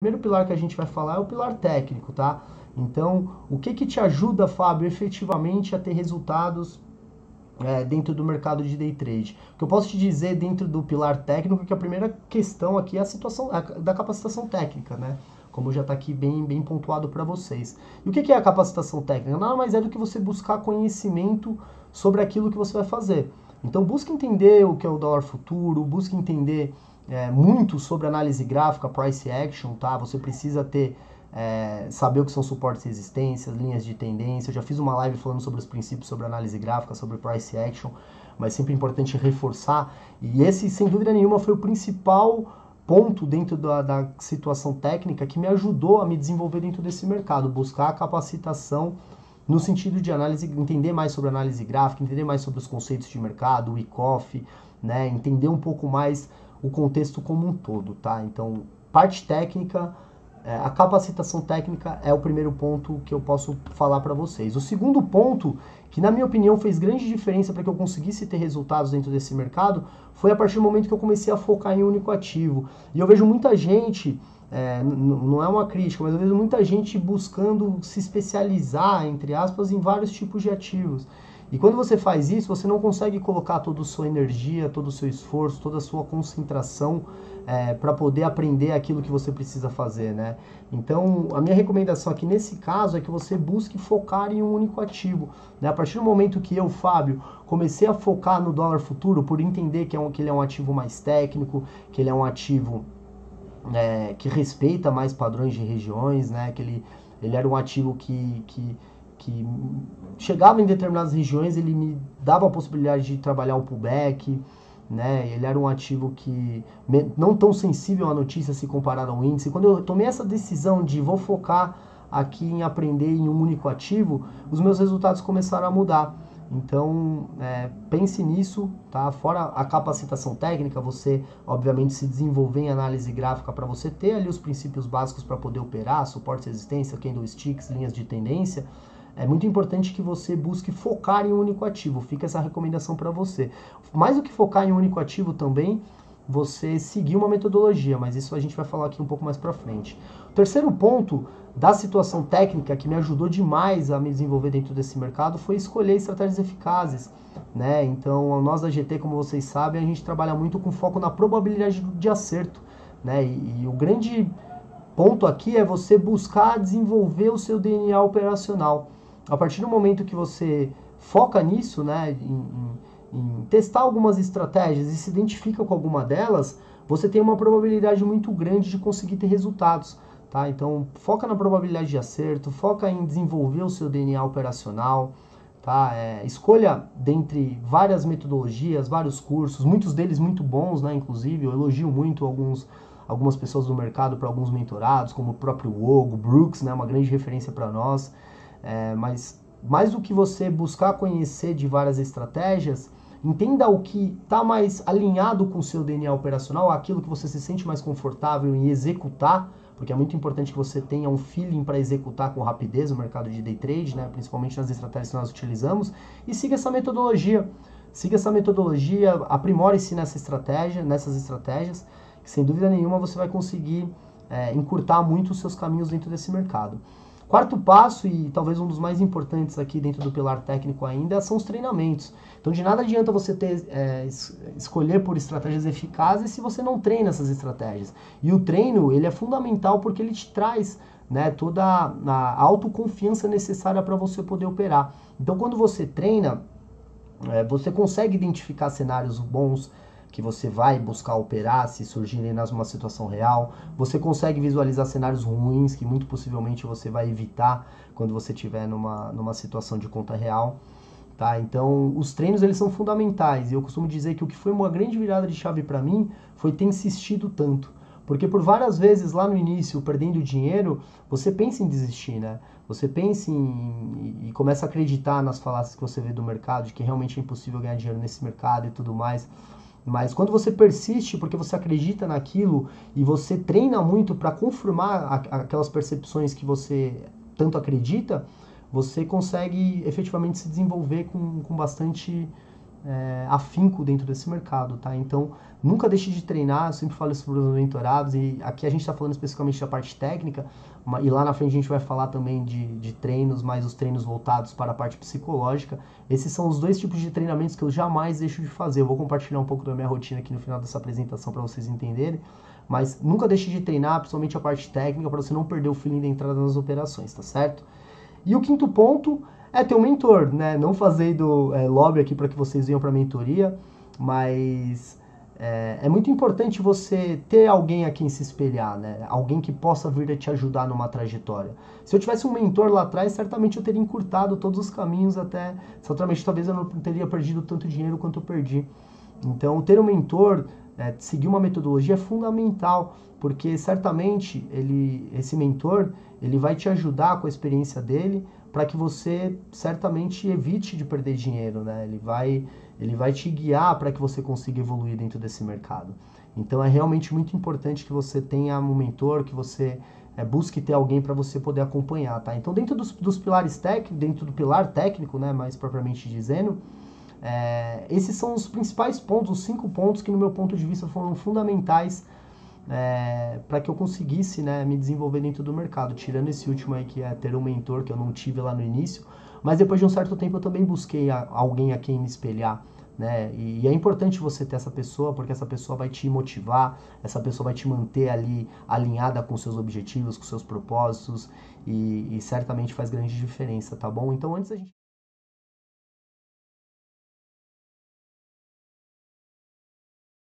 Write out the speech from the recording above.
primeiro pilar que a gente vai falar é o pilar técnico, tá? Então, o que te ajuda, Fábio, efetivamente a ter resultados dentro do mercado de day trade? O que eu posso te dizer dentro do pilar técnico é que a primeira questão aqui é a situação da capacitação técnica, né? Como já está aqui bem pontuado para vocês. E o que é a capacitação técnica? Nada mais é do que você buscar conhecimento sobre aquilo que você vai fazer. Então, busque entender o que é o dólar futuro, busque entender muito sobre análise gráfica, price action, tá? Você precisa ter saber o que são suportes e resistências, linhas de tendência. Eu já fiz uma live falando sobre os princípios sobre análise gráfica, sobre price action, mas sempre é importante reforçar. E esse, sem dúvida nenhuma, foi o principal ponto dentro da situação técnica que me ajudou a me desenvolver dentro desse mercado, buscar a capacitação no sentido de análise, entender mais sobre análise gráfica, entender mais sobre os conceitos de mercado, o Wyckoff, né, entender um pouco mais o contexto como um todo, tá? Então, parte técnica, a capacitação técnica é o primeiro ponto que eu posso falar para vocês. O segundo ponto, que na minha opinião fez grande diferença para que eu conseguisse ter resultados dentro desse mercado, foi a partir do momento que eu comecei a focar em um único ativo. E eu vejo muita gente, não é uma crítica, mas eu vejo muita gente buscando se especializar, entre aspas, em vários tipos de ativos. E quando você faz isso, você não consegue colocar toda a sua energia, todo o seu esforço, toda a sua concentração para poder aprender aquilo que você precisa fazer, né? Então, a minha recomendação aqui nesse caso é que você busque focar em um único ativo, né? A partir do momento que eu, Fábio, comecei a focar no dólar futuro, por entender que ele é um ativo mais técnico, que ele é um ativo que respeita mais padrões de regiões, né? Que ele era um ativo que chegava em determinadas regiões, ele me dava a possibilidade de trabalhar o pullback, né? Ele era um ativo que não tão sensível à notícia se comparado ao índice. Quando eu tomei essa decisão de vou focar aqui em aprender em um único ativo, os meus resultados começaram a mudar. Então, pense nisso, tá? Fora a capacitação técnica, você, obviamente, se desenvolver em análise gráfica para você ter ali os princípios básicos para poder operar, suporte, resistência, candlesticks, linhas de tendência. É muito importante que você busque focar em um único ativo. Fica essa recomendação para você. Mais do que focar em um único ativo também, você seguir uma metodologia, mas isso a gente vai falar aqui um pouco mais para frente. O terceiro ponto da situação técnica que me ajudou demais a me desenvolver dentro desse mercado foi escolher estratégias eficazes, né? Então, nós da GT, como vocês sabem, a gente trabalha muito com foco na probabilidade de acerto, né? E o grande ponto aqui é você buscar desenvolver o seu DNA operacional. A partir do momento que você foca nisso, né, em testar algumas estratégias e se identifica com alguma delas, você tem uma probabilidade muito grande de conseguir ter resultados. Tá? Então, foca na probabilidade de acerto, foca em desenvolver o seu DNA operacional. Tá? Escolha dentre várias metodologias, vários cursos, muitos deles muito bons, né? Inclusive, eu elogio muito algumas pessoas do mercado para alguns mentorados, como o próprio Wogo, Brooks, né? Uma grande referência para nós. Mas mais do que você buscar conhecer de várias estratégias, entenda o que está mais alinhado com o seu DNA operacional, aquilo que você se sente mais confortável em executar, porque é muito importante que você tenha um feeling para executar com rapidez no mercado de day trade, né, principalmente nas estratégias que nós utilizamos, e siga essa metodologia. Siga essa metodologia, aprimore-se nessas estratégias, que sem dúvida nenhuma você vai conseguir encurtar muito os seus caminhos dentro desse mercado. Quarto passo, e talvez um dos mais importantes aqui dentro do pilar técnico ainda, são os treinamentos. Então, de nada adianta você escolher por estratégias eficazes se você não treina essas estratégias. E o treino, ele é fundamental porque ele te traz, né, toda a autoconfiança necessária para você poder operar. Então, quando você treina, você consegue identificar cenários bons que você vai buscar operar se surgirem numa situação real. Você consegue visualizar cenários ruins que muito possivelmente você vai evitar quando você estiver numa situação de conta real. Tá? Então, os treinos eles são fundamentais. E eu costumo dizer que o que foi uma grande virada de chave para mim foi ter insistido tanto. Porque por várias vezes lá no início, perdendo dinheiro, você pensa em desistir, né? Você pensa e começa a acreditar nas falácias que você vê do mercado, de que realmente é impossível ganhar dinheiro nesse mercado e tudo mais. Mas quando você persiste porque você acredita naquilo e você treina muito para confirmar aquelas percepções que você tanto acredita, você consegue efetivamente se desenvolver com bastante afinco dentro desse mercado, tá? Então, nunca deixe de treinar, eu sempre falo isso para os mentorados, e aqui a gente está falando especificamente da parte técnica, e lá na frente a gente vai falar também de treinos, mas os treinos voltados para a parte psicológica. Esses são os dois tipos de treinamentos que eu jamais deixo de fazer. Eu vou compartilhar um pouco da minha rotina aqui no final dessa apresentação para vocês entenderem, mas nunca deixe de treinar, principalmente a parte técnica, para você não perder o feeling da entrada nas operações, tá certo? E o quinto ponto é ter um mentor, né? Não fazendo lobby aqui para que vocês venham para a mentoria, mas é muito importante você ter alguém a quem se espelhar, né? Alguém que possa vir a te ajudar numa trajetória. Se eu tivesse um mentor lá atrás, certamente eu teria encurtado todos os caminhos até... Certamente, talvez eu não teria perdido tanto dinheiro quanto eu perdi. Então, ter um mentor, seguir uma metodologia é fundamental, porque certamente esse mentor ele vai te ajudar com a experiência dele para que você certamente evite de perder dinheiro, né? Ele vai te guiar para que você consiga evoluir dentro desse mercado. Então é realmente muito importante que você tenha um mentor, que você busque ter alguém para você poder acompanhar, tá? Então dentro dos pilares técnicos, dentro do pilar técnico, né, mais propriamente dizendo, esses são os principais pontos, os 5 pontos que no meu ponto de vista foram fundamentais para que eu conseguisse, né, me desenvolver dentro do mercado, tirando esse último aí que é ter um mentor que eu não tive lá no início, mas depois de um certo tempo eu também busquei alguém a quem me espelhar, né, e é importante você ter essa pessoa, porque essa pessoa vai te motivar, essa pessoa vai te manter ali alinhada com seus objetivos, com seus propósitos, e certamente faz grande diferença, tá bom? Então antes a gente